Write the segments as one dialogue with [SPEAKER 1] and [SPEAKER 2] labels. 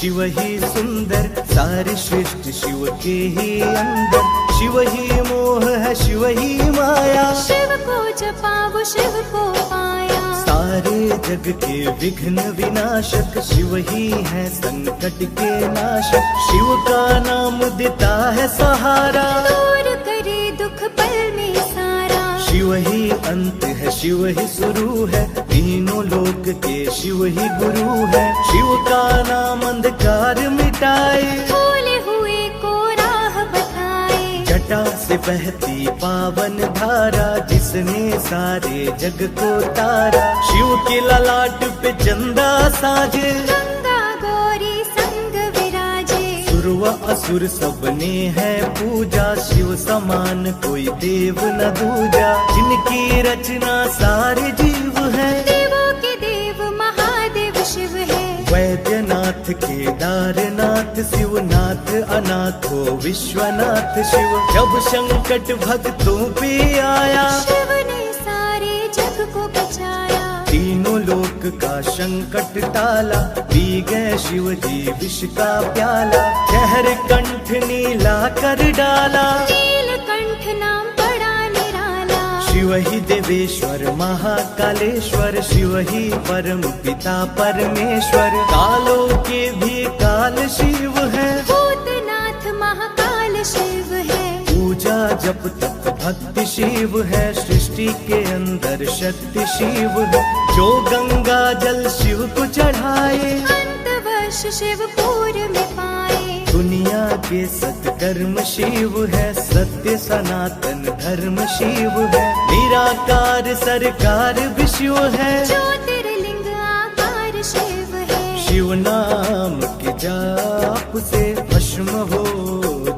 [SPEAKER 1] शिव ही सुंदर, सारे सृष्टि शिव के ही अंदर। शिव ही मोह है, शिव ही माया,
[SPEAKER 2] शिव को जपा वो शिव को पाया।
[SPEAKER 1] सारे जग के विघ्न विनाशक, शिव ही है संकट के नाशक। शिव का नाम देता है सहारा,
[SPEAKER 2] दूर करे दुख पल में सारा।
[SPEAKER 1] शिव ही अंत है, शिव ही शुरू है, तीनों लोक के शिव ही गुरु है। शिव का नाम अंधकार मिटाए,
[SPEAKER 2] भूले हुए को राह बताए।
[SPEAKER 1] जटा से बहती पावन धारा, जिसने सारे जग को तारा। शिव के ललाट पे चंदा साजे,
[SPEAKER 2] गंगा गौरी संग विराजे।
[SPEAKER 1] सुर व असुर सबने है पूजा, शिव समान कोई देव न दूजा। जिनकी रचना सारे जीव है,
[SPEAKER 2] देवों के देव महादेव शिव है।
[SPEAKER 1] वैद्यनाथ केदारनाथ शिवनाथ, अनाथो विश्वनाथ शिव। जब संकट भक्तों पे आया,
[SPEAKER 2] शिव ने सारे जग को बचाया।
[SPEAKER 1] तीनों लोक का संकट टाला, पी गए शिव जी विष का प्याला। शहर कंठ नीला कर डाला,
[SPEAKER 2] नीलकंठ नाम बड़ा निराला।
[SPEAKER 1] शिव ही देवेश्वर महाकालेश्वर, शिव ही परम पिता परमेश्वर। कालों के भी काल शिव है,
[SPEAKER 2] भूतनाथ महाकाल शिव है।
[SPEAKER 1] पूजा जप तप भक्ति शिव है, सृष्टि के अंदर शक्ति शिव है। जो गंगा जल शिव को चढ़ाए,
[SPEAKER 2] अंतवर्ष शिव पूर में पाए।
[SPEAKER 1] दुनिया के सत्कर्म शिव है, सत्य सनातन धर्म शिव है। निराकार सरकार भी शिव है,
[SPEAKER 2] ज्योतिर्लिंग आकार शिव है।
[SPEAKER 1] शिव नाम के जाप से भस्म हो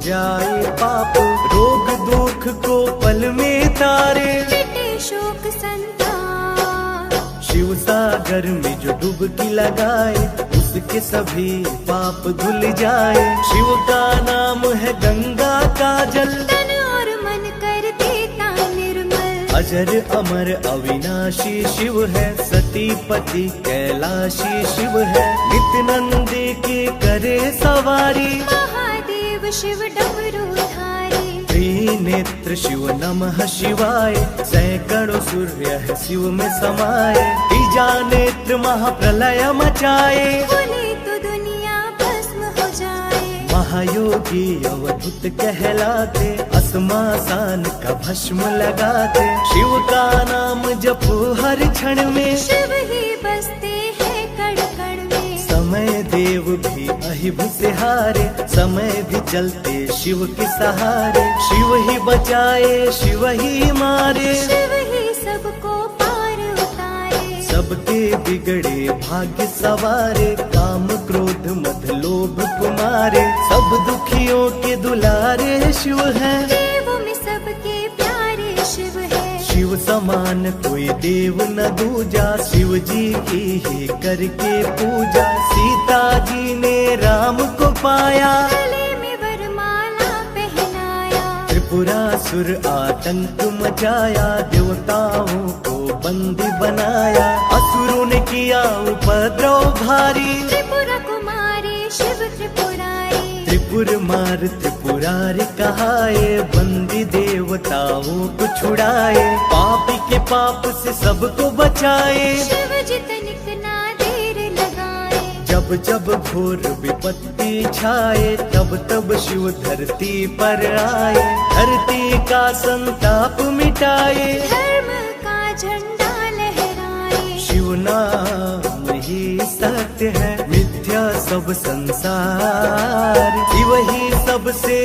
[SPEAKER 1] जाए पाप। रोग दुख को पल में तारे,
[SPEAKER 2] मिटे शोक संताप।
[SPEAKER 1] शिव सागर में जो डुबकी लगाए, उसके सभी पाप धुल जाए। शिव का नाम है गंगा का जल,
[SPEAKER 2] तन और मन कर देता निर्मल।
[SPEAKER 1] अजर अमर अविनाशी शिव है, सती पति कैलाशी शिव है। नित्यानंद के करे सवारी,
[SPEAKER 2] महादेव शिव डमरूधारी।
[SPEAKER 1] त्रिनेत्र शिव नमः शिवाय, सैकड़ों सूर्य है शिव में समाये। तीजा नेत्र महाप्रलय मचाए,
[SPEAKER 2] बोले तो दुनिया भस्म हो जाए।
[SPEAKER 1] महायोगी अवधूत कहलाते, अस्मासान का भस्म लगाते। शिव का नाम जपो हर क्षण में,
[SPEAKER 2] शिव ही बसते हैं कण कण में।
[SPEAKER 1] समय देव भी अहिब से हारे, समय भी चलते शिव के सहारे। शिव ही बचाए, शिव ही मारे,
[SPEAKER 2] शिव ही सबको पार उतारे।
[SPEAKER 1] सबके बिगड़े भाग्य सवारे। काम क्रोध मद लोभ कुमारे, सब दुखियों के दुलारे शिव है।
[SPEAKER 2] देवों में सबके प्यारे शिव है।
[SPEAKER 1] शिव समान कोई देव न दूजा, शिव जी की ही करके पूजा। सीता जी ने राम को पाया,
[SPEAKER 2] गले में वरमाला पहनाया।
[SPEAKER 1] त्रिपुरासुर आतंक मचाया, देवताओं को बंदी बनाया। असुरों ने किया उपद्रव भारी,
[SPEAKER 2] त्रिपुरा कुमारी शिव त्रिपुरारी।
[SPEAKER 1] त्रिपुर मार त्रिपुरारी कहाए, बंदी देवताओं को छुड़ाए। पापी के पाप से सबको बचाए,
[SPEAKER 2] शिव जी तनिक ना देर लगाए।
[SPEAKER 1] जब जब घोर विपत्ति छाए, तब तब शिव धरती पर आए। धरती का संताप मिटाए,
[SPEAKER 2] धर्म का झंडा लहराए।
[SPEAKER 1] शिव नाम ही सत्य है, मिथ्या सब संसार। शिव ही सबसे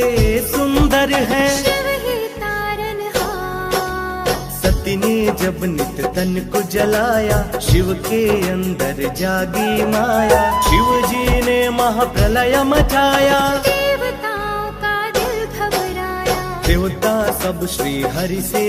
[SPEAKER 1] सुंदर है,
[SPEAKER 2] शिव ही तारनहार।
[SPEAKER 1] सती ने जब नित तन को जलाया, शिव के अंदर जागी माया। शिव जी ने महाप्रलय मचाया,
[SPEAKER 2] देवताओं का दिल घबराया।
[SPEAKER 1] देवता सब श्री हरि से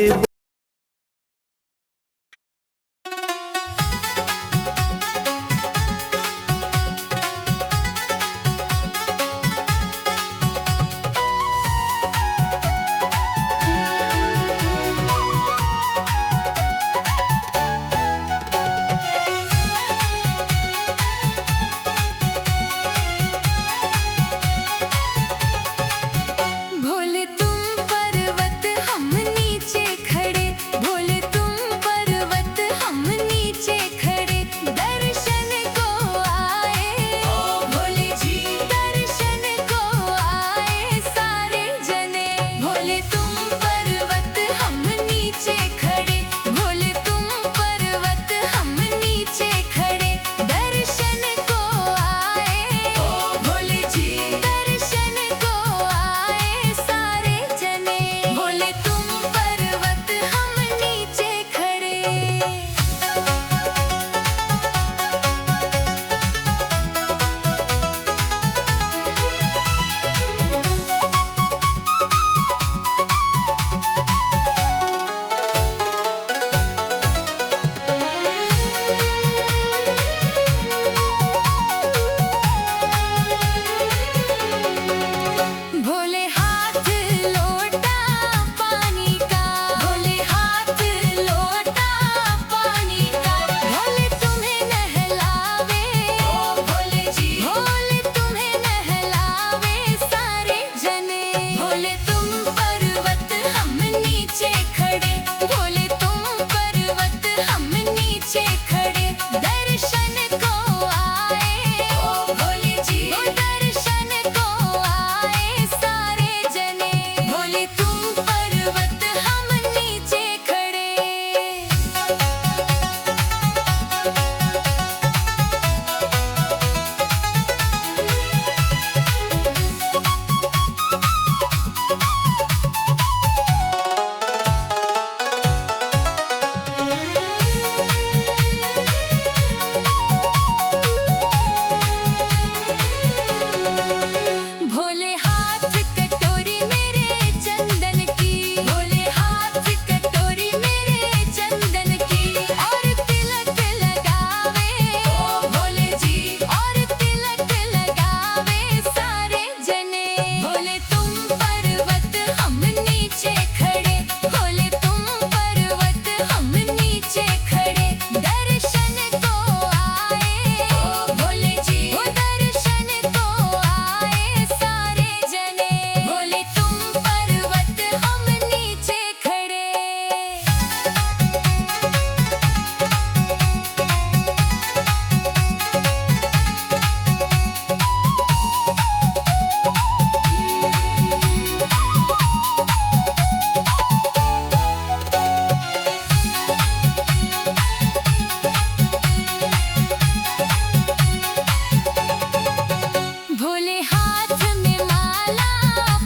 [SPEAKER 2] हाथ में माला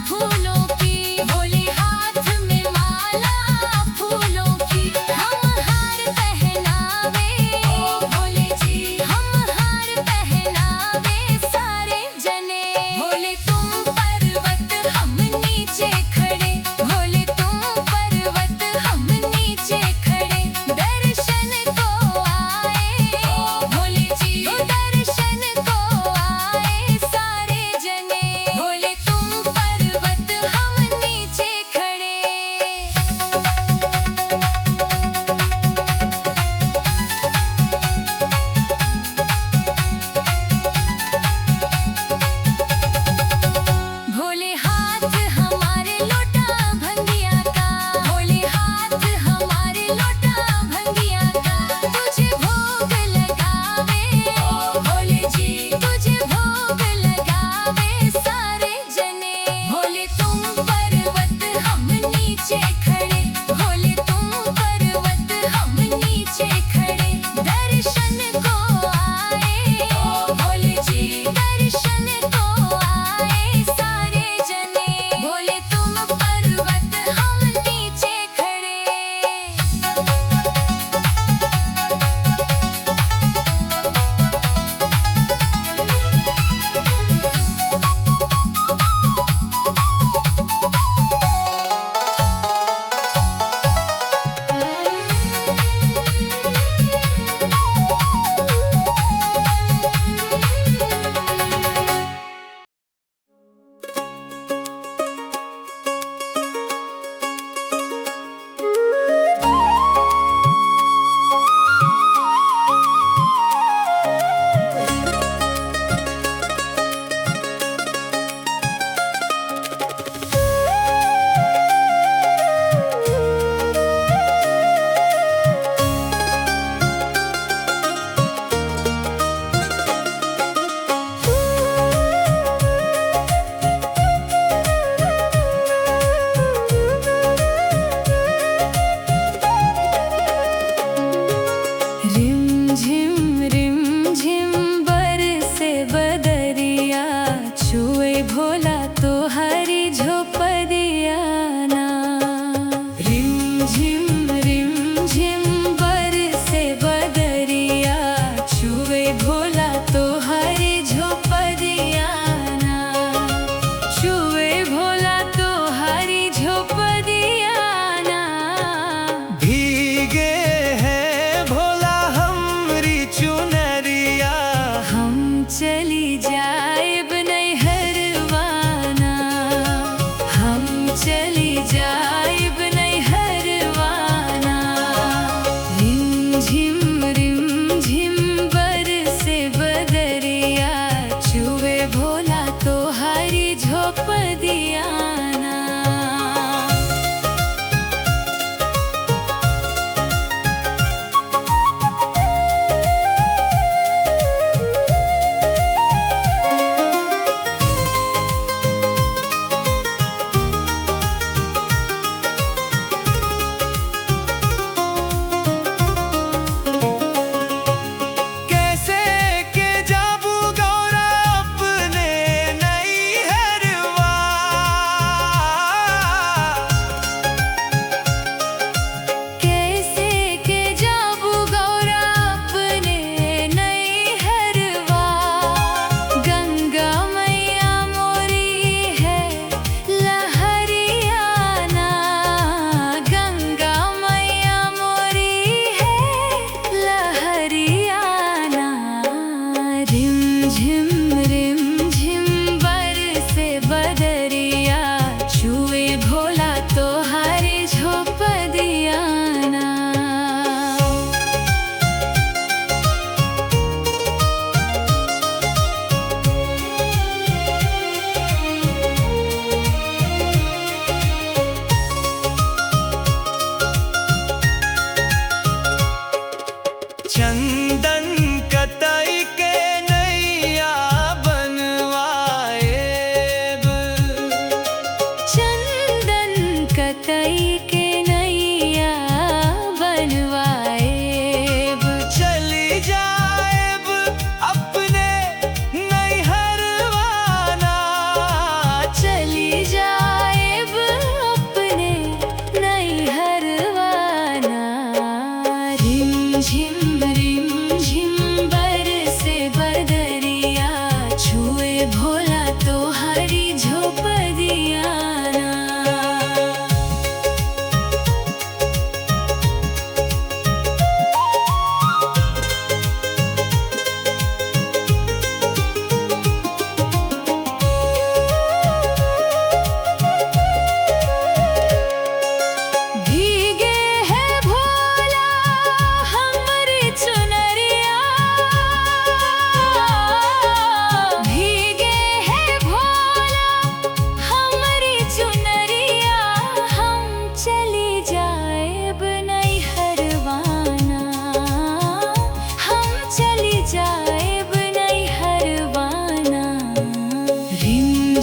[SPEAKER 2] फूलों की, भोले हाथ में माला फूलों की। हम हार पहनावे ओ भोले जी, हम हार पहनावे सारे जने। भोले तुम पर्वत हम नीचे खड़े, भोले तुम पर्वत हम नीचे खड़े। दर्शन को आए ओ भोले जी, दर्शन को आए सारे जने। भोले तुम पर्वत हम नीचे खड़े। भोले हाथ हमारे लोटा भंगिया का, भोले हाथ हमारे लोटा भंगिया का। तुझे भोग लगावे ओ भोले जी, तुझे भोग लगावे सारे जने। भोले तुम पर्वत हम नीचे खड़े, भोले तुम पर्वत हम नीचे खड़े। दर्शन को आए ओ भोले जी, दर्शन को आए सारे जने। भोले तुम पर्वत हम नीचे खड़े। रिम झिम बरसे बदरिया, छुए भोला तो हरी झोपड़िया ना। रिम झिम बरसे बदरिया, छुए भोला तो हरी झोपड़िया ना। छुए भोला तो हरी झोपड़िया ना।
[SPEAKER 1] भीगे हैं भोला हमरी चुनरिया,
[SPEAKER 2] हम चली जाएब नैहरवाना।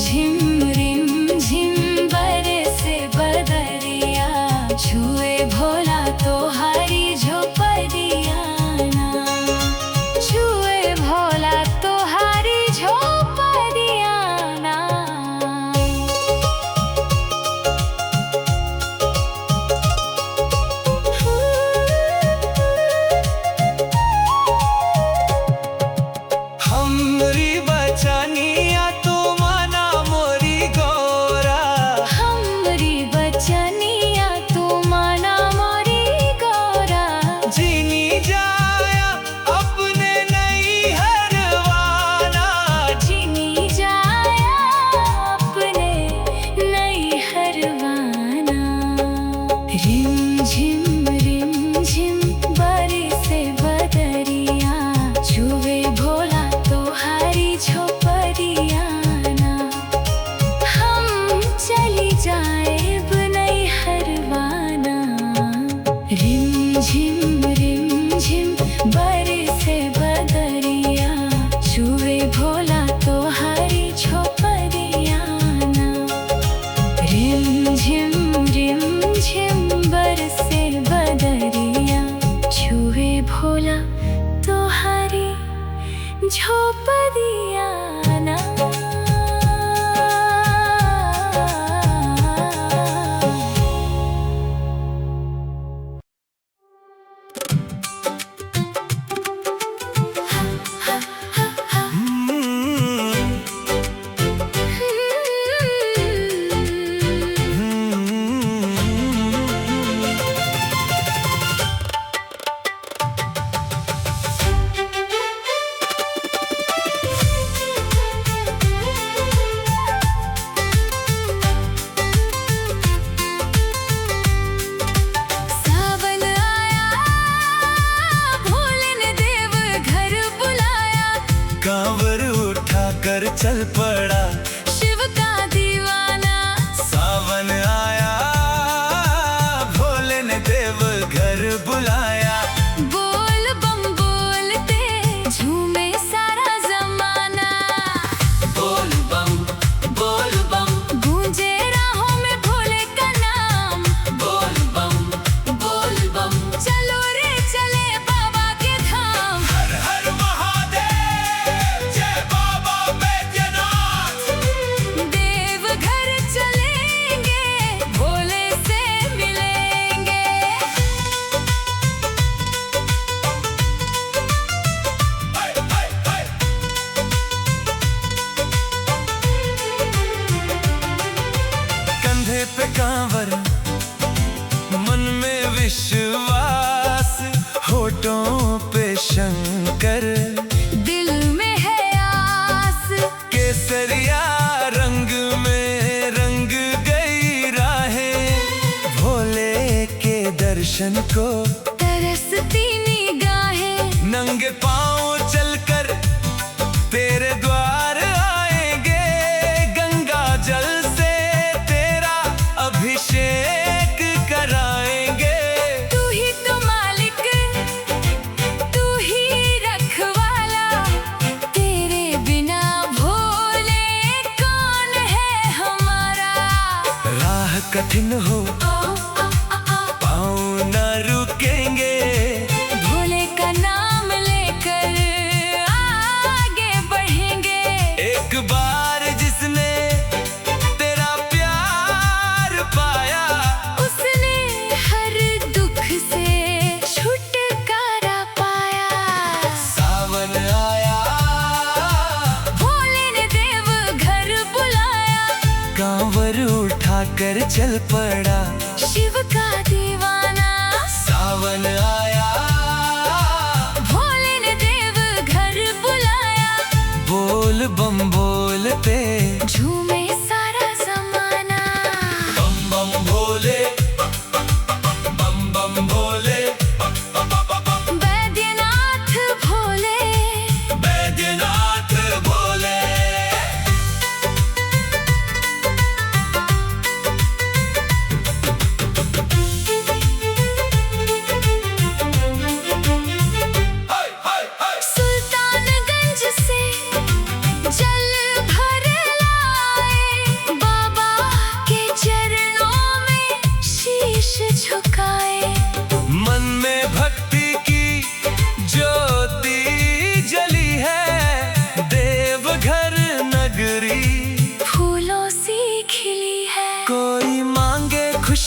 [SPEAKER 2] झिम रिम झिम बरसे बदरिया छुए भोला तोहारी झोपड़िया ना छुए भोला तोहारी झोपड़िया ना।
[SPEAKER 1] हमरी बचनिया तू माना मोरी गौरा,
[SPEAKER 2] हमरी बचनिया तू माना मोरी गौरा।
[SPEAKER 1] जीनी जाया अपने नहीं हरवाना,
[SPEAKER 2] जिनी जाया अपने नहीं हरवाना। रिम झिम बरसे बदरिया छुए भोला तोहारी झोपड़िया ना हम चली जाएब नहीं हरवाना। रिम झिम बरसे बदरिया छुए भोला तोहारी झोपड़िया ना। रिम झिम बरसे बदरिया छुए भोला तोहारी झोपड़िया ना। सावन आया भोले ने देव घर बुलाया,
[SPEAKER 1] कांवर उठा कर चल पड़ा।
[SPEAKER 2] शिव का दीवाना
[SPEAKER 1] सावन आया भोले ने देव घर बुलाया,
[SPEAKER 2] बोल बम बोलते झूमे सारा जमाना।
[SPEAKER 1] बोल बम
[SPEAKER 2] गूंजे राहों में भोले का नाम,
[SPEAKER 1] बोल बम
[SPEAKER 2] चलो रे चले बाबा के धाम।
[SPEAKER 1] हर हर महादेव, जय बाबा बैद्यनाथ।
[SPEAKER 2] देव घर चलेंगे भोले से मिलेंगे।
[SPEAKER 1] हाय हाय हाय। कंधे पे कांवर, मन में विश्वास, होठों पे शंकर,
[SPEAKER 2] दिल में है आस,
[SPEAKER 1] केसरिया रंग में रंग गई राहें, भोले के दर्शन को
[SPEAKER 2] तरसती निगाहें।
[SPEAKER 1] नंगे पांव चलकर तेरे द्वार आएंगे, गंगा जल से तेरा अभिषेक कराएंगे।
[SPEAKER 2] तू ही तो मालिक, तू ही रखवाला, तेरे बिना भोले कौन है हमारा।
[SPEAKER 1] राह कठिन हो पाँव न रुकेंगे,
[SPEAKER 2] भोले का नाम लेकर आगे बढ़ेंगे।
[SPEAKER 1] एक बार जिसने तेरा प्यार पाया,
[SPEAKER 2] उसने हर दुख से छुटकारा पाया।
[SPEAKER 1] सावन आया
[SPEAKER 2] भोले ने देव घर बुलाया,
[SPEAKER 1] कांवर उठा कर चल पड़ा।
[SPEAKER 2] शिव का दीवाना
[SPEAKER 1] सावन आया
[SPEAKER 2] भोले ने देव घर बुलाया,
[SPEAKER 1] बोल बम बोलते
[SPEAKER 2] झूमे सारा जमाना।
[SPEAKER 1] बम बम भोले, बम बम भोले,
[SPEAKER 2] बैद्यनाथ भोले,
[SPEAKER 1] बैद्यनाथ भोले।
[SPEAKER 2] सुल्तानगंज से जल भर लाए,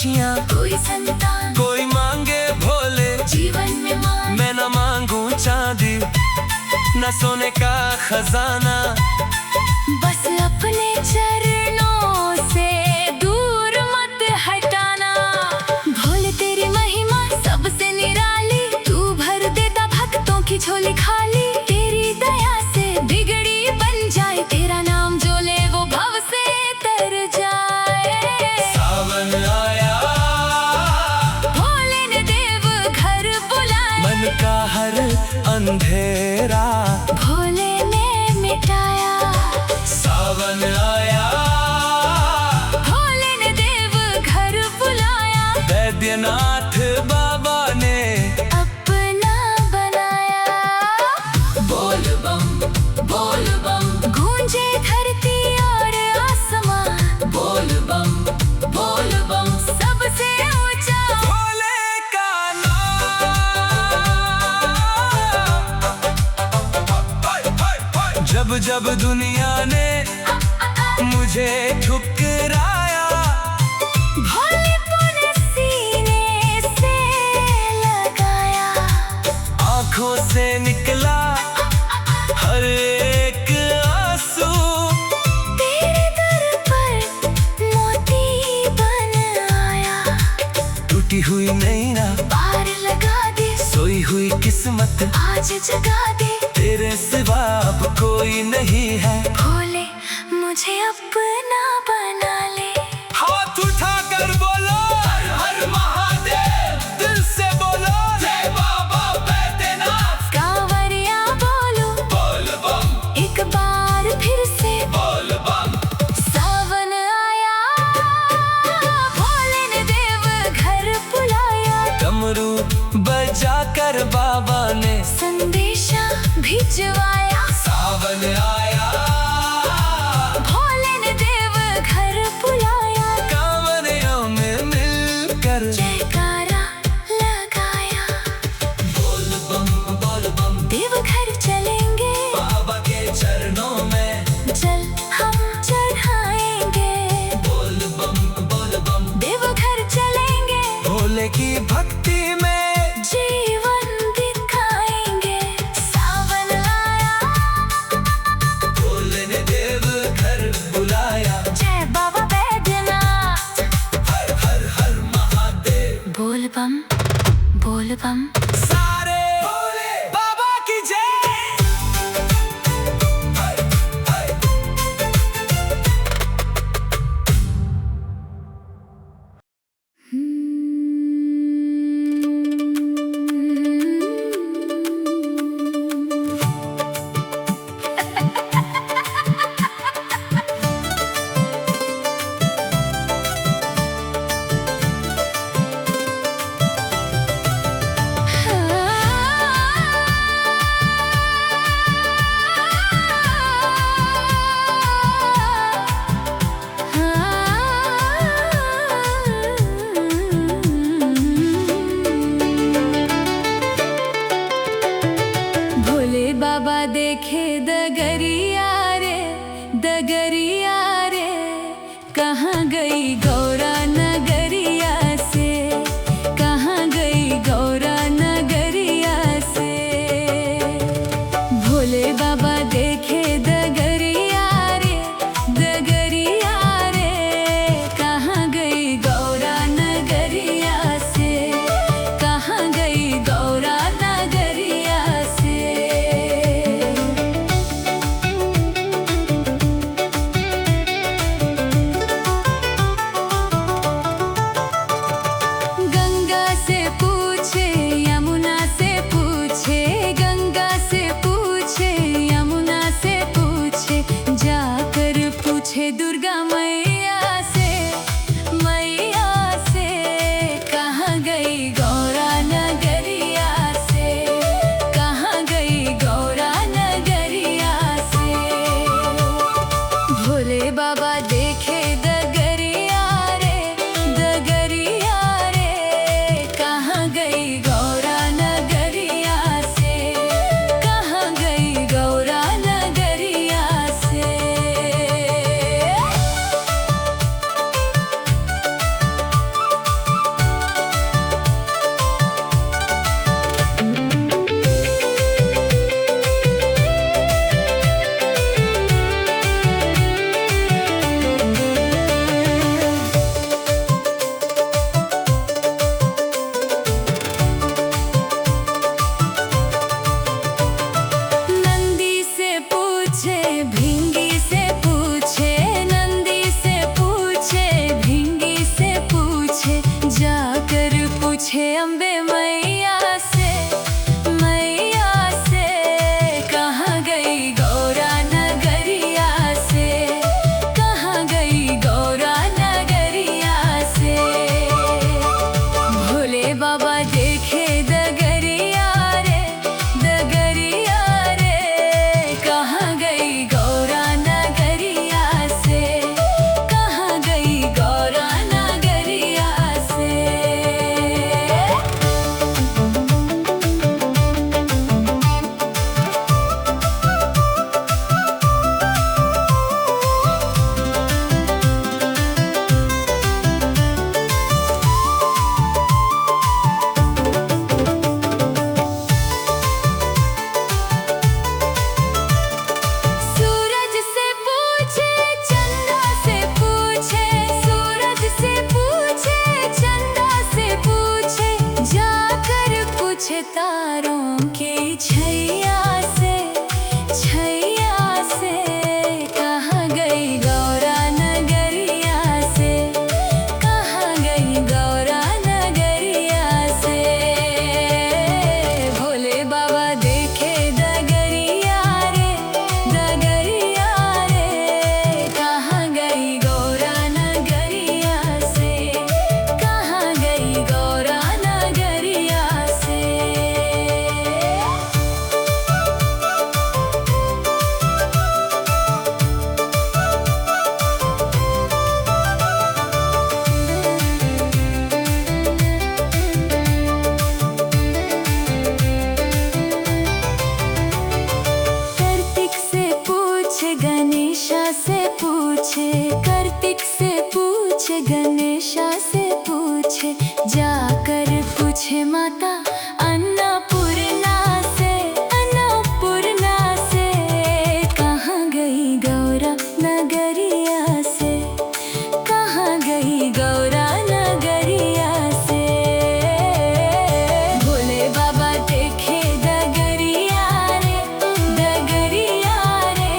[SPEAKER 1] खुशियाँ,
[SPEAKER 2] कोई संतान,
[SPEAKER 1] कोई मांगे भोले
[SPEAKER 2] जीवन में मान।
[SPEAKER 1] मैं न मांगू चांदी न सोने का खजाना,
[SPEAKER 2] बस अपने चरणों से दूर मत हटाना। भोले तेरी महिमा सबसे निराली, तू भर देता भक्तों की झोली खाली। तेरी दया से बिगड़ी बन जाए, तेरा नाम जो ले वो भव से तर जाए।
[SPEAKER 1] सावन आया,
[SPEAKER 2] भोले ने देव घर बुलाया,
[SPEAKER 1] मन का हर अंधेरा
[SPEAKER 2] भोले ने मिटाया।
[SPEAKER 1] सावन आया,
[SPEAKER 2] भोले ने देव घर बुलाया,
[SPEAKER 1] वैद्यनाथ बाबा ने
[SPEAKER 2] अपना बनाया। बोल बम गूंजे धरती और आसमां, बोल बम सबसे ऊंचा
[SPEAKER 1] भोले का नाम। जब जब दुनिया ने मुझे ठुकराया,
[SPEAKER 2] भोलेपन सीने से लगाया।
[SPEAKER 1] आंखों से निकला हर एक आंसू,
[SPEAKER 2] तेरे दर पर मोती बन आया।
[SPEAKER 1] टूटी हुई नैना
[SPEAKER 2] पार लगा दे,
[SPEAKER 1] सोई हुई किस्मत
[SPEAKER 2] आज जगा दे।
[SPEAKER 1] तेरे सिवा अब कोई नहीं है।
[SPEAKER 2] भोले मुझे अपना बना ले।
[SPEAKER 1] हाथ उठाकर बोलो हर हर महादेव, दिल से बोलो जय बाबा बैद्यनाथ।
[SPEAKER 2] कांवरिया बोलो
[SPEAKER 1] बोल बम,
[SPEAKER 2] एक बार फिर से।
[SPEAKER 1] बोल बम,
[SPEAKER 2] सावन आया, भोले ने देव घर बुलाया।
[SPEAKER 1] डमरू बजाकर बाबा ने
[SPEAKER 2] संदेशा भिजवाया।
[SPEAKER 1] सावन आया,
[SPEAKER 2] भोले ने देव घर बुलाया।
[SPEAKER 1] कांवरियों में मिलकर
[SPEAKER 2] जयकारा लगाया।
[SPEAKER 1] बोल बम
[SPEAKER 2] देव घर चलेंगे,
[SPEAKER 1] बाबा के चरणों में
[SPEAKER 2] जल हम चढ़ाएंगे।
[SPEAKER 1] बोल बम
[SPEAKER 2] देव घर चलेंगे,
[SPEAKER 1] भोले की भक्ति में
[SPEAKER 2] जीवन दिखाएंगे। सावन आया,
[SPEAKER 1] भोले ने देव घर बुलाया।
[SPEAKER 2] जय बाबा बैद्यनाथ।
[SPEAKER 1] हर हर हर महादेव।
[SPEAKER 2] बोल बम
[SPEAKER 1] सारे भोले बाबा की जय। हाय, हाय।
[SPEAKER 2] भोले बाबा देखे दगरिया रे, कहाँ गई गौरा नगरिया से। कहाँ गई गौरा नगरिया से। भोले बाबा देखे दगरिया रे, कहाँ गई गौरा नगरिया से। कहाँ गई गौरा नगरिया से। पूछे तारों की छैया से, छैया से कहाँ गई गौरा नगरिया से, कहाँ गई गौरा नगरिया से। भोले बाबा देखे डगरिया रे, डगरिया रे, कहाँ गई गौरा नगरिया से, कहाँ गई गौरा नगरिया से। कार्तिक से पूछे गणेशा से पूछे, कार्तिक से पूछे गणेशा से पूछे, जाकर पूछे माता अन्नपूर्णा से, अन्नपूर्णा से कहाँ गई गौरा नगरिया से, कहाँ गई गौरा नगरिया से। भोले बाबा देखे डगरिया रे, डगरिया रे,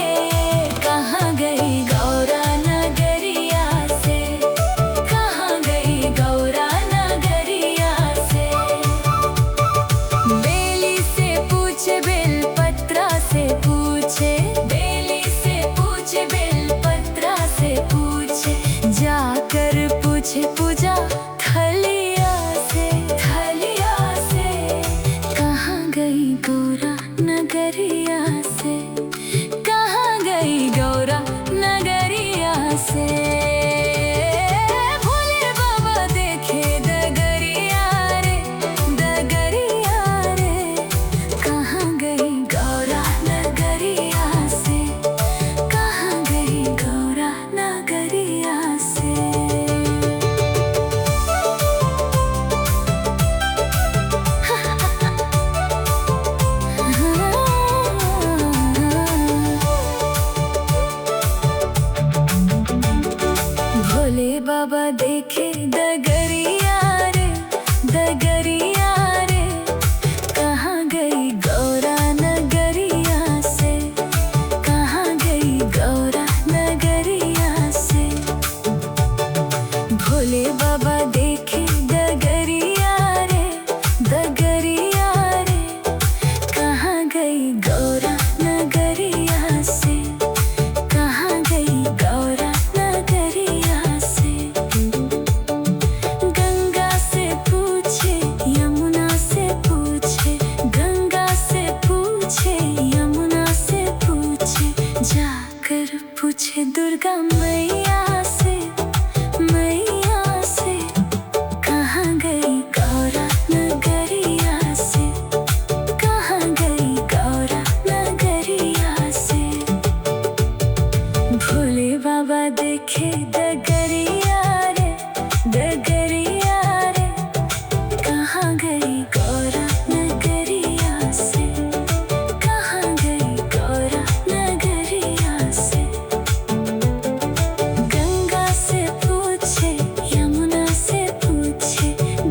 [SPEAKER 2] कहाँ गई गौरा नगरिया से, कहाँ गई गौरा नगरिया से। बेली से पूछे बेलपत्रा से पूछे, बेली से पूछे बेलपत्रा से पूछे, जाकर पूछे पूजा थलिया से, थलिया से कहाँ गई गौरा नगरिया से, कहाँ गई गौरा नगरिया से। भोले बाबा देखे डगरिया रे, डगरिया रे, कहाँ गई गौरा नगरिया से, कहाँ गई गौरा नगरिया से। भोले बाबा देखे डगरिया रे, डगरिया रे, कहाँ गई गौरा नगरिया से, कहाँ गई गौरा नगरिया से। भोले बाबा देखे डगरिया रे, डगरिया रे, कहाँ गई गौरा नगरिया से, कहाँ गई गौरा नगरिया से। गंगा से पूछे यमुना से पूछे, गंगा से पूछे यमुना से पूछे, जाकर पूछे दुर्गा मैया से, मैया से कहाँ गई गौरा नगरिया से, कहाँ गई गौरा नगरिया से। भोले बाबा देखे डगरिया रे, डगरिया रे, कहाँ गई गौरा नगरिया से, कहाँ गई गौरा नगरिया से। गंगा से पूछे यमुना से पूछे,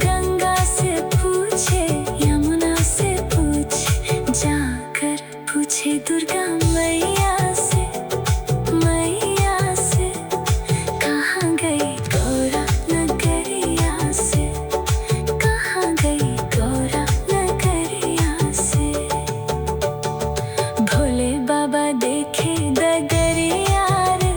[SPEAKER 2] गंगा से पूछे यमुना से पूछे, जाकर पूछे दुर्गा मैया से, मैया से कहाँ गई गौरा नगरिया से, कहाँ गई गौरा नगरिया से। भोले बाबा देखे डगरिया रे।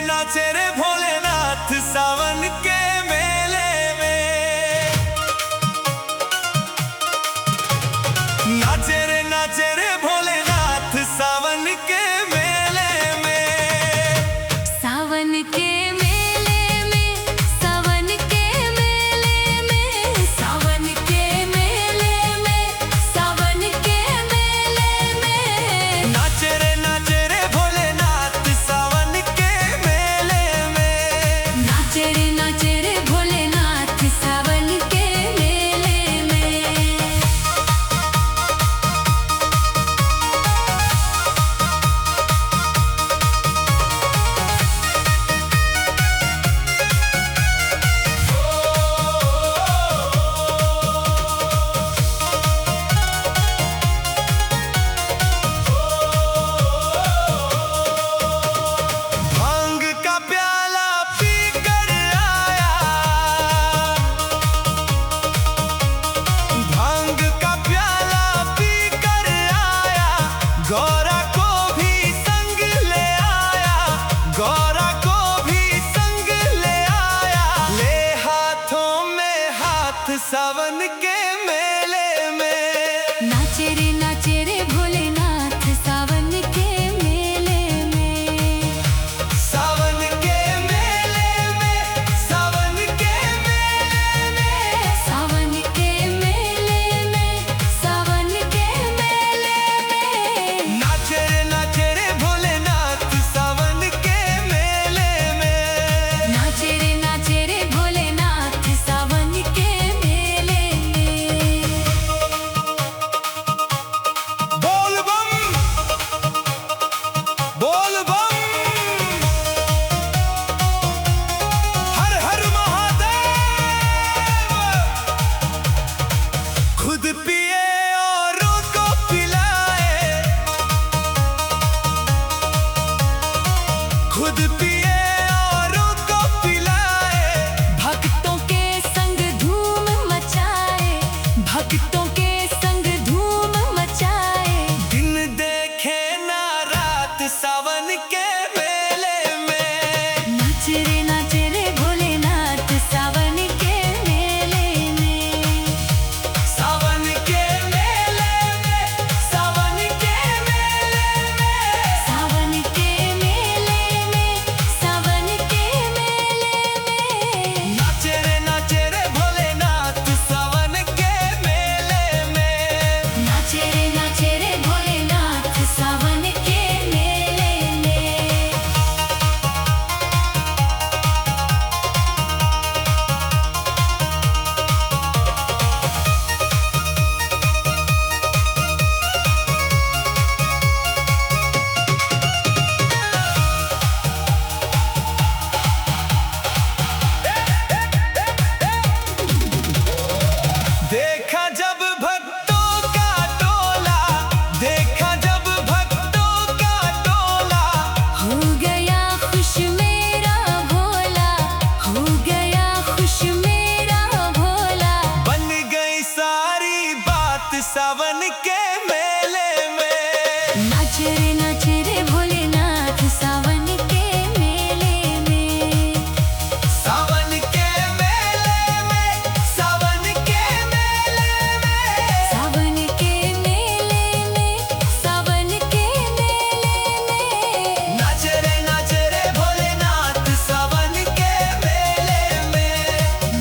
[SPEAKER 1] नाचे रे भोलेनाथ सावन के मेले में, नाचे रे भोलेनाथ सावन के मेले में। सावन के मेले में।
[SPEAKER 2] नाच रे भोलेनाथ सावन के मेले में।
[SPEAKER 1] सावन के मेले में, सावन के मेले में,
[SPEAKER 2] सावन के मेले में, सावन के मेले में।
[SPEAKER 1] नाच रे भोलेनाथ सावन के मेले में।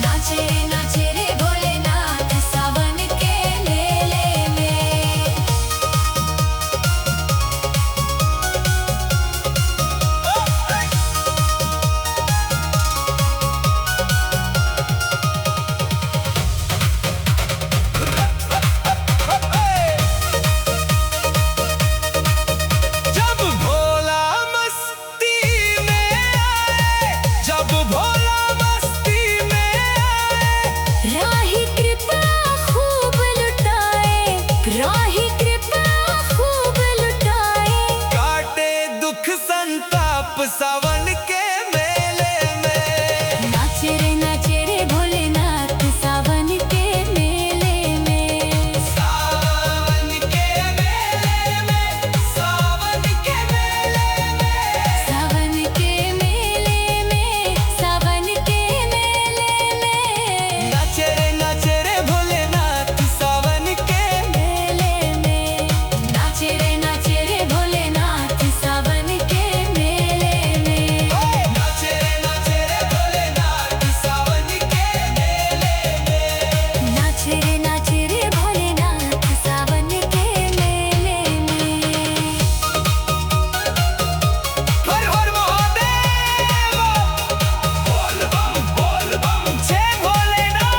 [SPEAKER 2] नाच रे भोलेनाथ सावन के मेले में।
[SPEAKER 1] जब भोला मस्ती में आए, जब भोला मस्ती में आए,
[SPEAKER 2] राही कृपा खूब लुटाए, राही कृपा खूब लुटाए।
[SPEAKER 1] काटे दुख संताप सावन के मेले में।
[SPEAKER 2] नाच रे भोलेनाथ सावन के मेले में।
[SPEAKER 1] सावन के मेले में, सावन के मेले में,
[SPEAKER 2] सावन के मेले में, सावन के मेले में।
[SPEAKER 1] नाच रे भोलेनाथ सावन के
[SPEAKER 2] मेले में। नाच रे भोलेनाथ सावन के मेले में।
[SPEAKER 1] नाच रे भोलेनाथ सावन के मेले में।
[SPEAKER 2] नाच रे भोलेनाथ सावन के मेले में।
[SPEAKER 1] हर हर महादेव, बोल बम जय भोलेनाथ।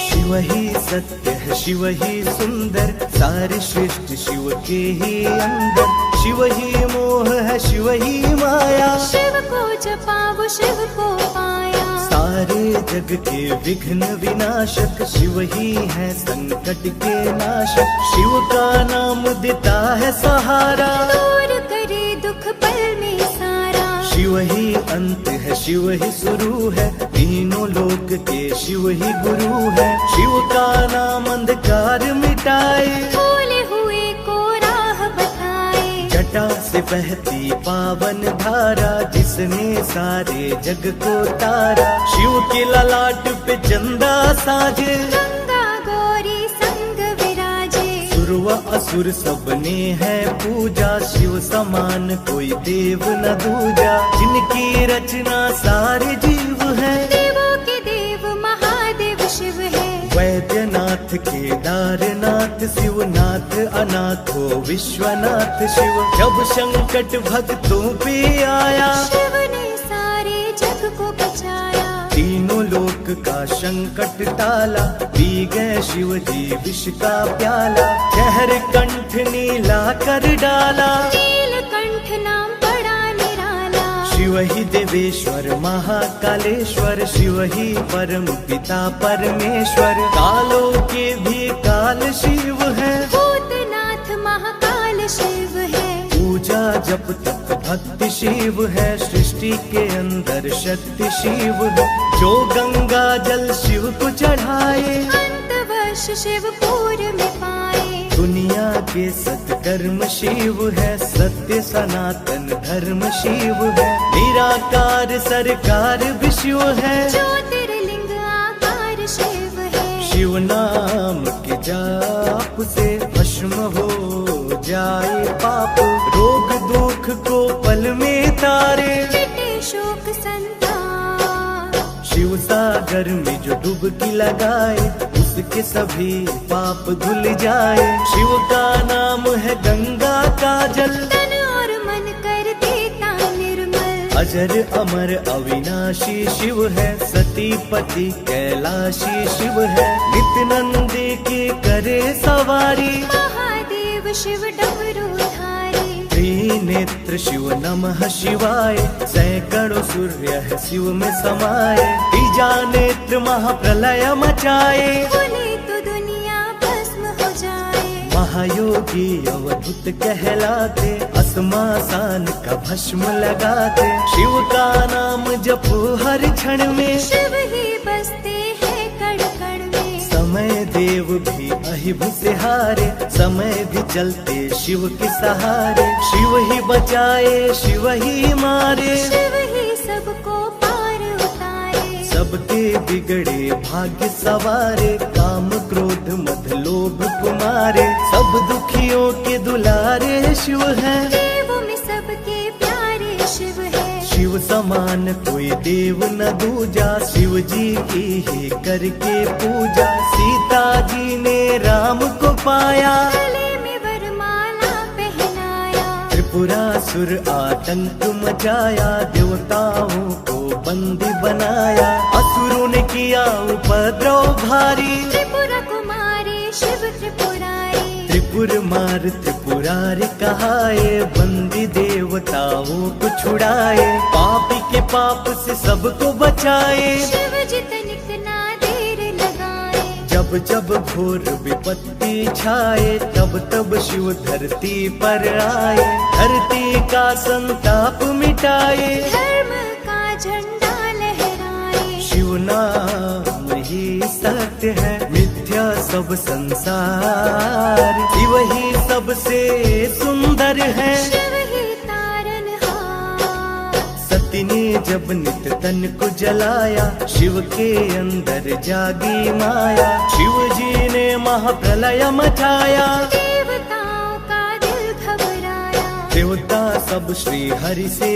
[SPEAKER 1] शिव ही सत्य है, शिव ही सुंदर, सारी सृष्टि शिव के ही अंदर। शिव ही मोह है, शिव ही माया,
[SPEAKER 2] शिव को जपा वो शिव को पाया।
[SPEAKER 1] सारे जग के विघ्न विनाशक शिव ही है, संकट के नाशक। शिव का नाम देता है सहारा,
[SPEAKER 2] दूर करे दुख पल में सारा।
[SPEAKER 1] शिव ही अंत है, शिव ही शुरू है, तीनों लोक के शिव ही गुरु है। शिव का नाम अंधकार मिटाए,
[SPEAKER 2] भोले हुए को राह बताए।
[SPEAKER 1] जटा से बहती पावन धारा, जिसने सारे जग को तारा। शिव के ललाट पे चंदा साजे,
[SPEAKER 2] गंगा गौरी संग विराजे।
[SPEAKER 1] सुर व असुर सबने है पूजा, शिव समान कोई देव न दूजा। जिनकी रचना सारे जीव है,
[SPEAKER 2] देवों के देव महादेव शिव है।
[SPEAKER 1] वैद्यनाथ केदारनाथ शिवनाथ, अनाथो विश्वनाथ शिव। जब संकट भक्तों पे आया,
[SPEAKER 2] शिव ने सारे जग को बचाया।
[SPEAKER 1] तीनों लोक का संकट टाला, पी गए शिव जी विष का प्याला। जहर कंठ नीला कर डाला,
[SPEAKER 2] नीलकंठ नाम बड़ा निराला।
[SPEAKER 1] शिव ही देवेश्वर महाकालेश्वर, शिव ही परम पिता परमेश्वर। कालों के भी काल शिव है,
[SPEAKER 2] भूतनाथ महाकाल शिव है।
[SPEAKER 1] पूजा जप तप भक्ति शिव है, सृष्टि के अंदर शक्ति शिव है। जो गंगा जल शिव को चढ़ाए,
[SPEAKER 2] अंतवर्ष शिव पूर में पाए।
[SPEAKER 1] दुनिया के सत्कर्म शिव है, सत्य सनातन धर्म शिव है। निराकार सरकार भी शिव है,
[SPEAKER 2] ज्योतिर्लिंग आकार शिव है।
[SPEAKER 1] शिव नाम के जाप से भस्म हो जाए पाप। रोग दुख को पल में तारे,
[SPEAKER 2] मिटे शोक संताप।
[SPEAKER 1] शिव सागर में जो डुबकी लगाए, उसके सभी पाप धुल जाए। शिव का नाम है गंगा का जल,
[SPEAKER 2] तन और मन कर देता निर्मल।
[SPEAKER 1] अजर अमर अविनाशी शिव है, सती पति कैलाशी शिव है। नित्यानंद के करे सवारी,
[SPEAKER 2] महादेव शिव डमरू धारी।
[SPEAKER 1] त्रिनेत्र शिव नमः शिवाय, सैकड़ों सूर्य है शिव में समाये, तीजा नेत्र महाप्रलय मचाए,
[SPEAKER 2] बोले तो दुनिया भस्म हो जाए।
[SPEAKER 1] महायोगी अवधूत कहलाते, अस्मासान का भस्म लगाते, शिव का नाम जपो हर क्षण में,
[SPEAKER 2] शिव ही बसते हैं कण कण में।
[SPEAKER 1] समय देव भी अहिब से हारे, समय भी चलते शिव के सहारे, शिव ही बचाए शिव ही मारे,
[SPEAKER 2] शिव ही सबको पार उतारे।
[SPEAKER 1] सबके बिगड़े भाग्य सवारे, काम क्रोध मद लोभ कुमारे, सब दुखियों के दुलारे शिव है,
[SPEAKER 2] देवों में सबके प्यारे शिव है।
[SPEAKER 1] शिव समान कोई देव न दूजा, शिव जी की ही करके पूजा, सीता जी ने राम को पाया,
[SPEAKER 2] गले में वरमाला पहनाया।
[SPEAKER 1] त्रिपुरासुर आतंक मचाया, देवताओं को बंदी बनाया, असुरों ने किया उपद्रव भारी,
[SPEAKER 2] त्रिपुरा कुमारी शिव त्रिपुरारी।
[SPEAKER 1] त्रिपुर मार त्रिपुरारी कहाए, बंदी देवताओं को छुड़ाए, पापी के पाप से सबको बचाए,
[SPEAKER 2] शिव जी तनिक ना देर लगाए।
[SPEAKER 1] जब जब घोर विपत्ति छाए, तब तब शिव धरती पर आए, धरती का संताप मिटाए,
[SPEAKER 2] धर्म का झंडा लहराए।
[SPEAKER 1] शिव नाम ही सत्य है, मिथ्या सब संसार, शिव ही सबसे सुंदर है,
[SPEAKER 2] शिव ही तारनहार।
[SPEAKER 1] सती ने जब नित तन को जलाया, शिव के अंदर जागी माया, शिव जी ने महाप्रलय मचाया,
[SPEAKER 2] देवताओं का दिल घबराया।
[SPEAKER 1] देवता सब श्री हरि से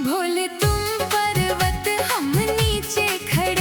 [SPEAKER 2] भोले तुम पर्वत हम नीचे खड़े,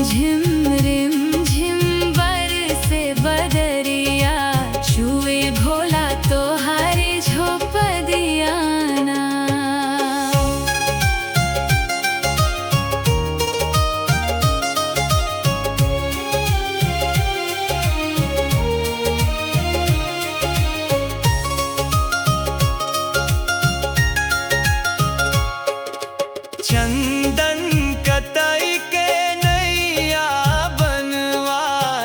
[SPEAKER 2] झिम रिम झिम बरसे बदरिया छुए भोला तोहारी झोपदिया ना।
[SPEAKER 1] चंदन कतई के नैया बनवाएब,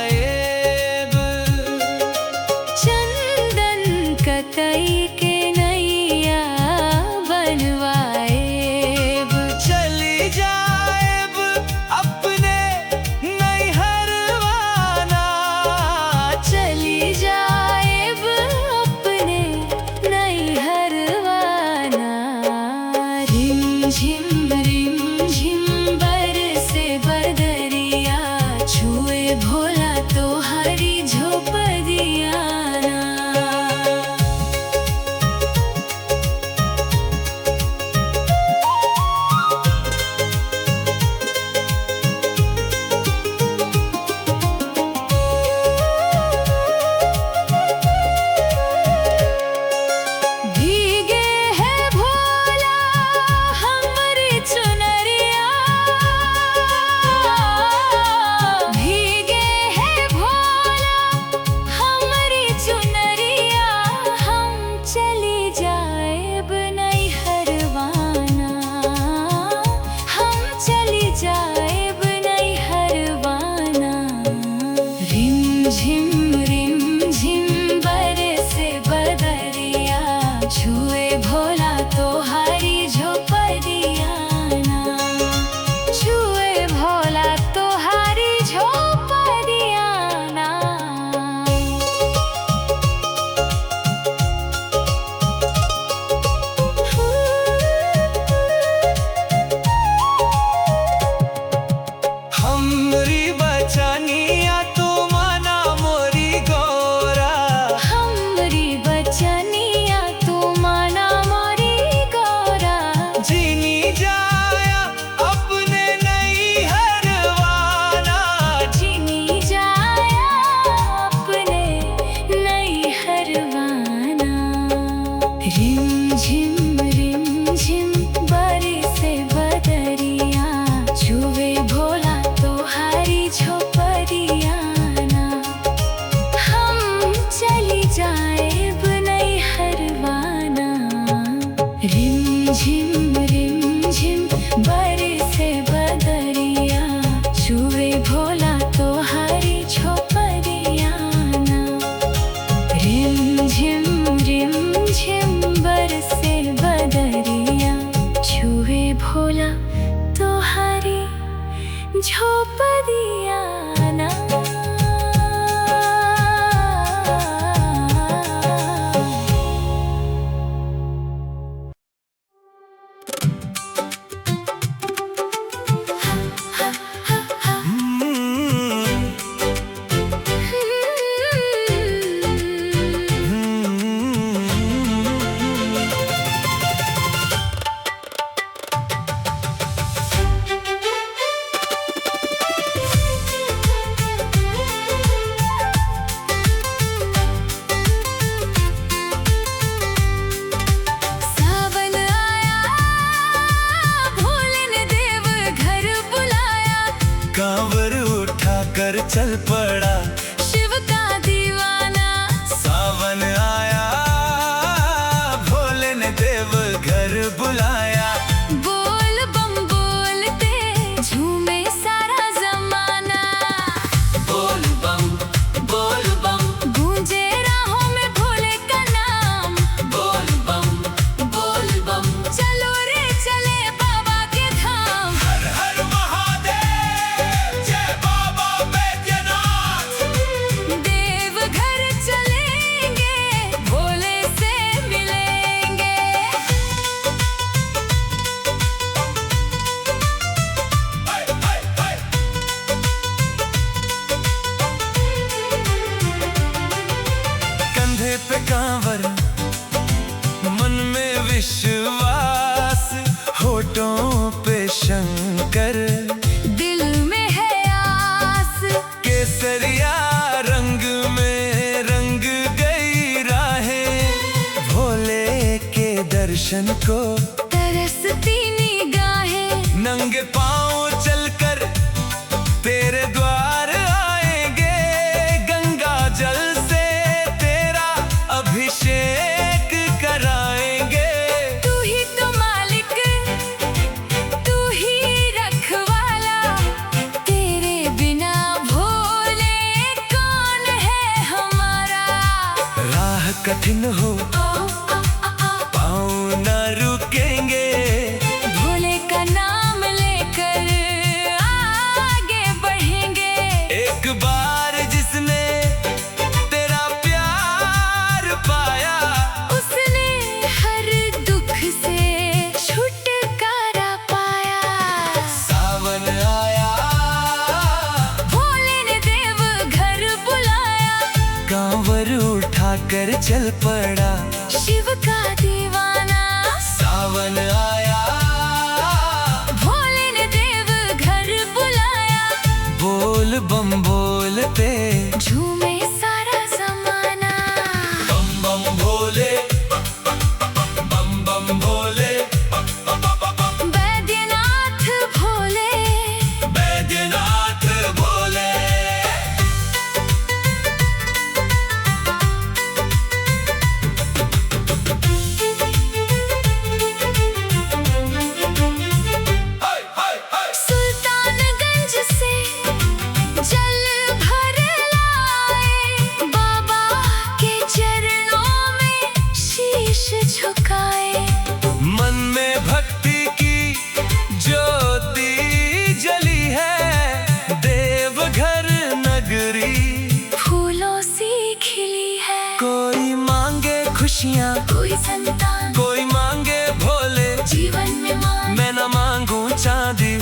[SPEAKER 2] चंदन कतई के नैया बनवाएब,
[SPEAKER 1] चली जाएब अपने नैहरवाना,
[SPEAKER 2] चली जाएब अपने नैहरवाना। रिम झिम रिम झिम बरसे बदरिया छुए भोला तोहारी झोपदिया ना। भीगे है भोला हमरी चुनरिया, भीगे है भोला हमरी चुनरिया, हम चली जाएब नैहरवाना, हम चली जाएब नैहरवाना। रिम झिम बरसे बदरिया छुए भोला तोहारी झोपदिया ना, छुए भोला तोहारी झोपदिया ना।
[SPEAKER 1] हमरी बचनिया तू माना मोरी गौरा,
[SPEAKER 2] हमरी बचनिया तू माना मोरी गौरा,
[SPEAKER 1] जीनी जाया अपने नैहरवाना,
[SPEAKER 2] जिनी जाया अपने नैहरवाना। रिम झिम बरसे बदरिया छुए भोला तोहारी झोपदिया ना, हम चली जाएब नैहरवाना। रिम झिम बरसे बदरिया छुए भोला तोहारी झोपदिया ना। रिम झिम बरसे बदरिया छुए भोला तोहारी झोपदिया ना। सावन आया भोले ने देव घर बुलाया,
[SPEAKER 1] कांवर उठा कर चल पड़ा,
[SPEAKER 2] शिव का दीवाना।
[SPEAKER 1] सावन आया भोले ने देव घर बुलाया,
[SPEAKER 2] बोल बम बोलते झूमे सारा जमाना,
[SPEAKER 1] बोल बम
[SPEAKER 2] गूंजे राहों में भोले का नाम,
[SPEAKER 1] बोल बम
[SPEAKER 2] चलो रे चले बाबा के धाम।
[SPEAKER 1] हर हर महादेव, जय बाबा बैद्यनाथ। दर्शन को
[SPEAKER 2] तरसती निगाहें,
[SPEAKER 1] नंगे पांव चलकर तेरे द्वार आएंगे, गंगा जल से तेरा अभिषेक कराएंगे।
[SPEAKER 2] तू ही तो मालिक, तू ही रखवाला, तेरे बिना भोले कौन है हमारा।
[SPEAKER 1] राह कठिन हो पाँव न रुकेंगे,
[SPEAKER 2] भोले का नाम लेकर आगे बढ़ेंगे।
[SPEAKER 1] एक बार जिसने तेरा प्यार पाया,
[SPEAKER 2] उसने हर दुख से छुटकारा पाया।
[SPEAKER 1] सावन आया,
[SPEAKER 2] भोले ने देव घर बुलाया,
[SPEAKER 1] कांवर उठाकर चल पड़ा,
[SPEAKER 2] शिव का दीवाना।
[SPEAKER 1] सावन आया,
[SPEAKER 2] भोले ने देव घर बुलाया,
[SPEAKER 1] बोल बम बोलते
[SPEAKER 2] झूमे सारा जमाना।
[SPEAKER 1] बम बम भोले, बम बम भोले,
[SPEAKER 2] बैद्यनाथ भोले,
[SPEAKER 1] बैद्यनाथ भोले।
[SPEAKER 2] सुल्तानगंज से जल भर लाए, बाबा के चरणों में शीश झुकाए।
[SPEAKER 1] मन में भक्ति की ज्योति जली है, देवघर नगरी
[SPEAKER 2] फूलों सी खिली है,
[SPEAKER 1] कोई मांगे खुशियाँ,
[SPEAKER 2] कोई संतान,
[SPEAKER 1] कोई मांगे भोले।
[SPEAKER 2] जीवन में मान,
[SPEAKER 1] मैं न मांगू चांदी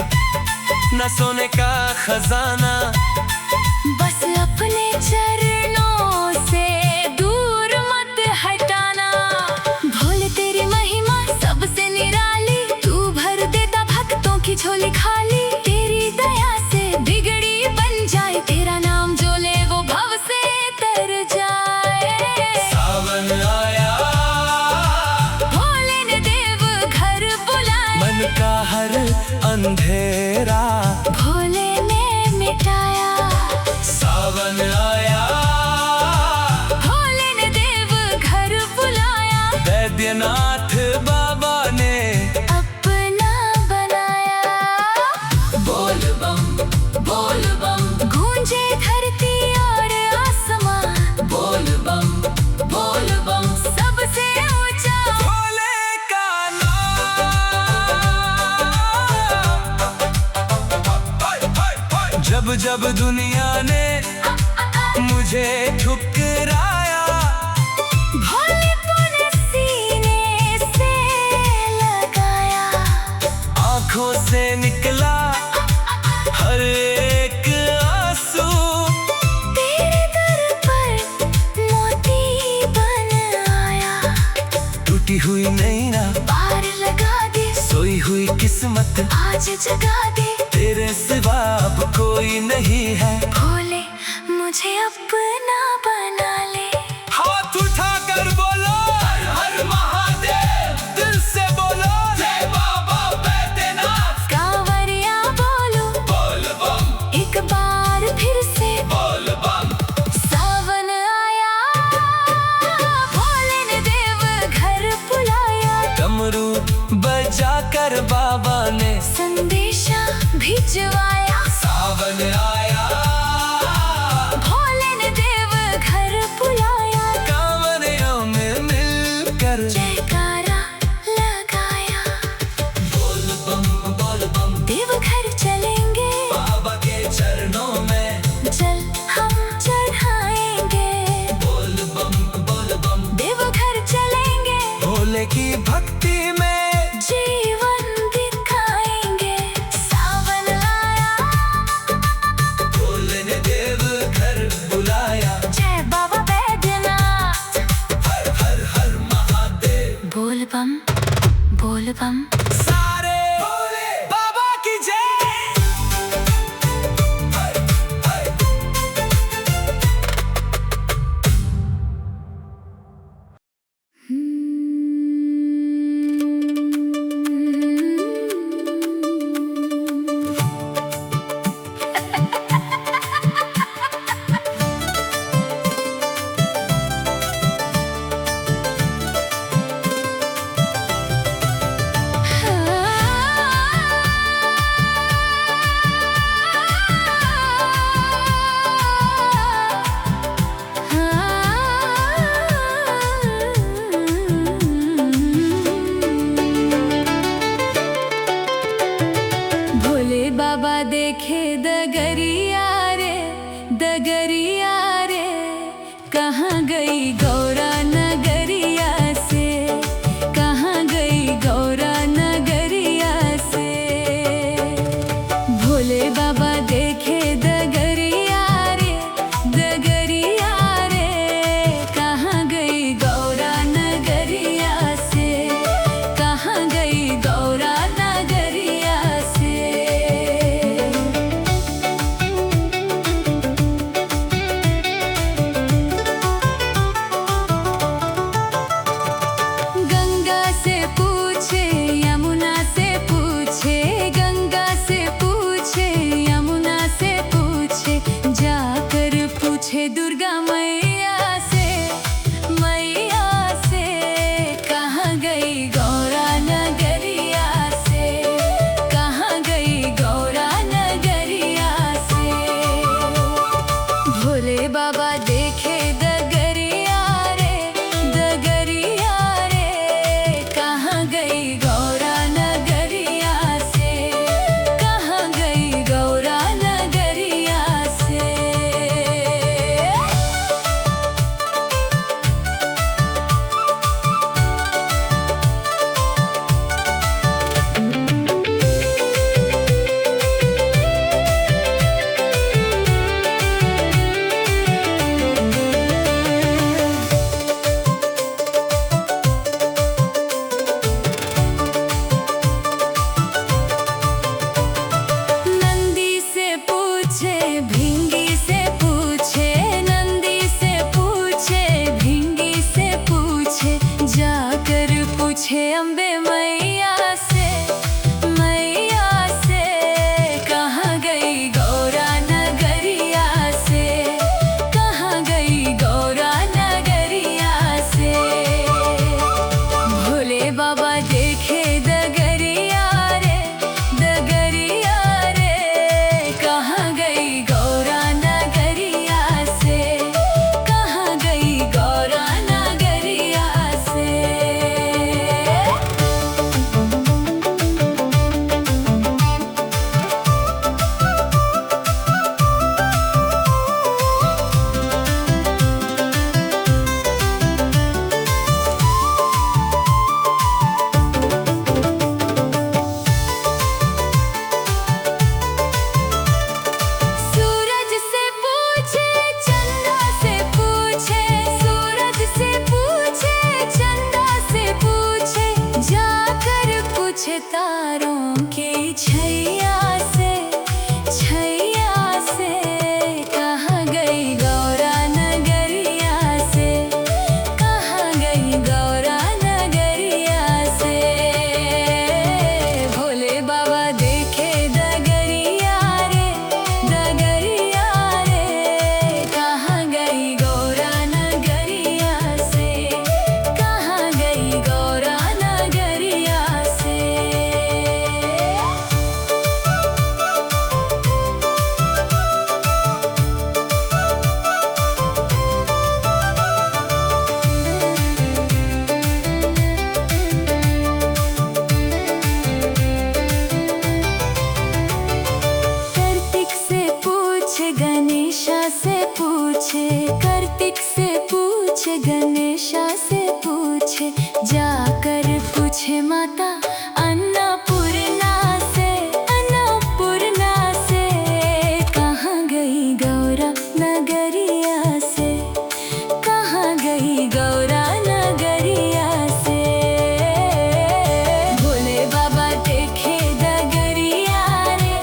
[SPEAKER 1] न सोने का खजाना,
[SPEAKER 2] बस अपने चरणों से दूर मत हटाना। भोले तेरी महिमा सबसे निराली, तू भर देता भक्तों की झोली खाली। तेरी दया से बिगड़ी बन जाए, तेरा नाम जो ले वो भव से तर जाए।
[SPEAKER 1] सावन आया,
[SPEAKER 2] भोले ने देव घर बुलाया,
[SPEAKER 1] मन का हर अंधेरा
[SPEAKER 2] भोले ने मिटाया।
[SPEAKER 1] सावन आया,
[SPEAKER 2] भोले ने देव घर बुलाया,
[SPEAKER 1] बैद्यनाथ बाबा ने
[SPEAKER 2] अपना बनाया।
[SPEAKER 1] बोल बम
[SPEAKER 2] गूंजे धरती और आसमां,
[SPEAKER 1] बोल बम
[SPEAKER 2] सबसे ऊंचा
[SPEAKER 1] भोले का नाम। जब जब दुनिया ने मुझे ठुकराया,
[SPEAKER 2] भोलेपन सीने से लगाया।
[SPEAKER 1] आंखों से निकला हर एक आंसू,
[SPEAKER 2] तेरे दर पर मोती बन आया।
[SPEAKER 1] टूटी हुई नैना
[SPEAKER 2] पार लगा दे,
[SPEAKER 1] सोई हुई किस्मत,
[SPEAKER 2] आज जगा दे।
[SPEAKER 1] तेरे सिवा अब कोई नहीं है।
[SPEAKER 2] भोले मुझे अपना बना ले।
[SPEAKER 1] हाथ उठाकर बोलो हर हर महादेव, दिल से बोलो जय बाबा बैद्यनाथ।
[SPEAKER 2] कांवरिया बोलो
[SPEAKER 1] बोल बम,
[SPEAKER 2] एक बार फिर से,
[SPEAKER 1] बोल बम।
[SPEAKER 2] सावन आया, भोले ने देव घर बुलाया।
[SPEAKER 1] डमरू बजाकर बाबा ने
[SPEAKER 2] संदेशा भिजवाया,
[SPEAKER 1] सावन आया,
[SPEAKER 2] भोले ने देव घर बुलाया।
[SPEAKER 1] कांवरियों में मिलकर
[SPEAKER 2] जयकारा लगाया,
[SPEAKER 1] बोल बम
[SPEAKER 2] देव घर चलेंगे,
[SPEAKER 1] बाबा के चरणों में
[SPEAKER 2] जल हम चढ़ाएंगे।
[SPEAKER 1] बोल बम
[SPEAKER 2] देव घर चलेंगे,
[SPEAKER 1] भोले की भक्ति में
[SPEAKER 2] जीवन दिखाएंगे। सावन आया, पूछे, कार्तिक से पूछे, गणेशा से पूछे, जाकर पूछे माता अन्नपूर्णा से, अन्नपूर्णा से। कहाँ गई गौरा नगरिया से, कहाँ गई गौरा नगरिया से। भोले बाबा देखे डगरिया रे,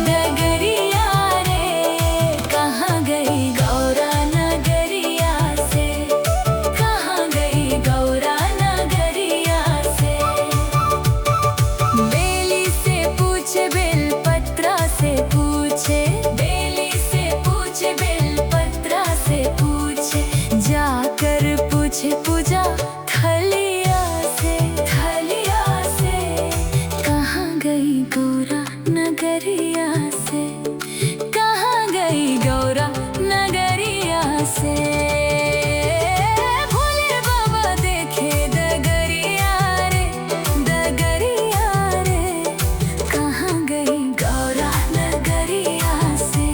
[SPEAKER 2] डगरिया रे। कहाँ गई गौरा नगरिया से, कहाँ गई गौरा नगरिया से। बेली से पूछे, बेलपत्रा से पूछे, बेली से पूछे, बेलपत्रा से पूछे, जाकर पूछे पूजा थलिया से, थलिया से। कहाँ गई गौरा नगरिया से, कहाँ गई गौरा नगरिया से। भोले बाबा देखे डगरिया रे, डगरिया रे। कहाँ गई गौरा नगरिया से,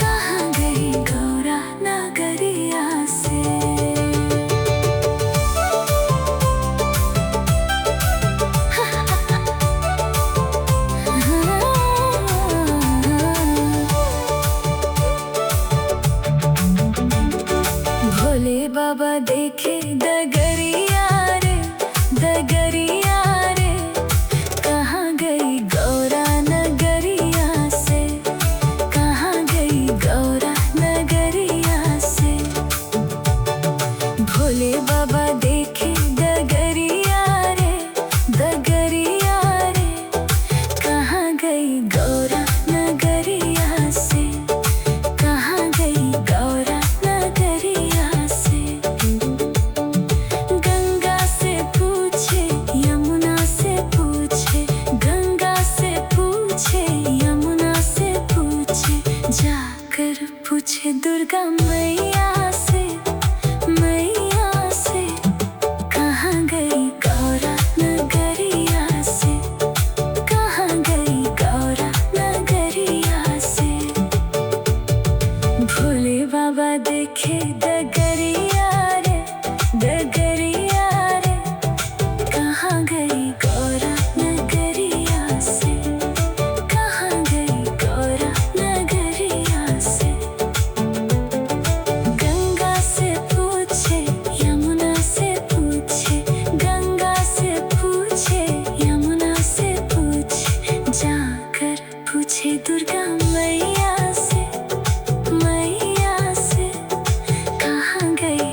[SPEAKER 2] कहाँ गई गौरा नगरिया से। भोले बाबा देखे डगरिया रे, डगरिया रे। कहाँ गई गौरा नगरिया से, कहाँ गई गौरा नगरिया से। भोले बाबा देखे डगरिया रे, डगरिया रे। कहाँ गई गौरा नगरिया से, कहाँ गई गौरा नगरिया से। गंगा से पूछे, यमुना से पूछे, गंगा से पूछे, यमुना से पूछे, जाकर पूछे दुर्गा मैया से, मैया से। कहाँ गई गौरा नगरिया से, कहाँ गई गौरा नगरिया से। भोले बाबा देखे डगरिया रे, डगरिया रे। कहाँ गई गौरा नगरिया से, कहाँ गई गौरा नगरिया से। गंगा से पूछे, यमुना से पूछे, गंगा से पूछे, यमुना से पूछे, जाकर पूछे दुर्गा मैया से, मैया से। कहाँ गई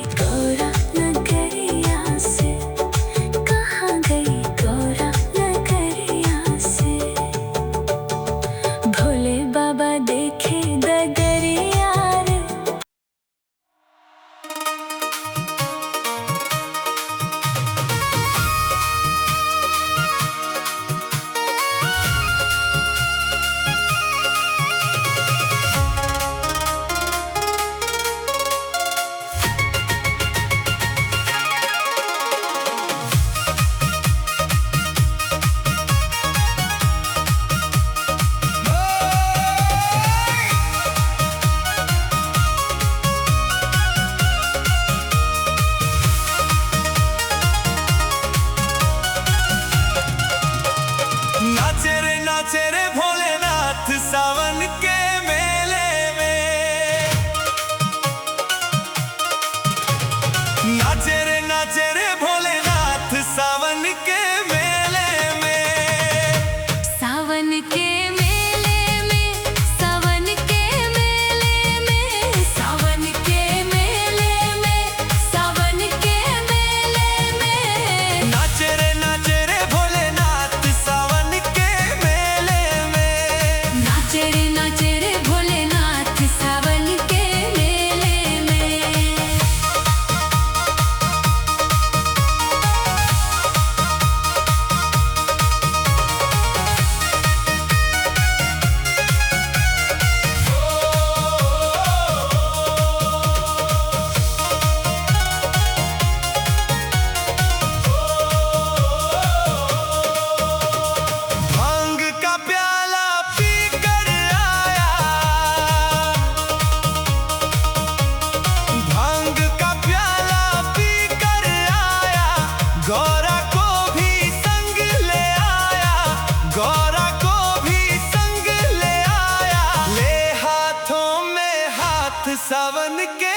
[SPEAKER 1] सावन के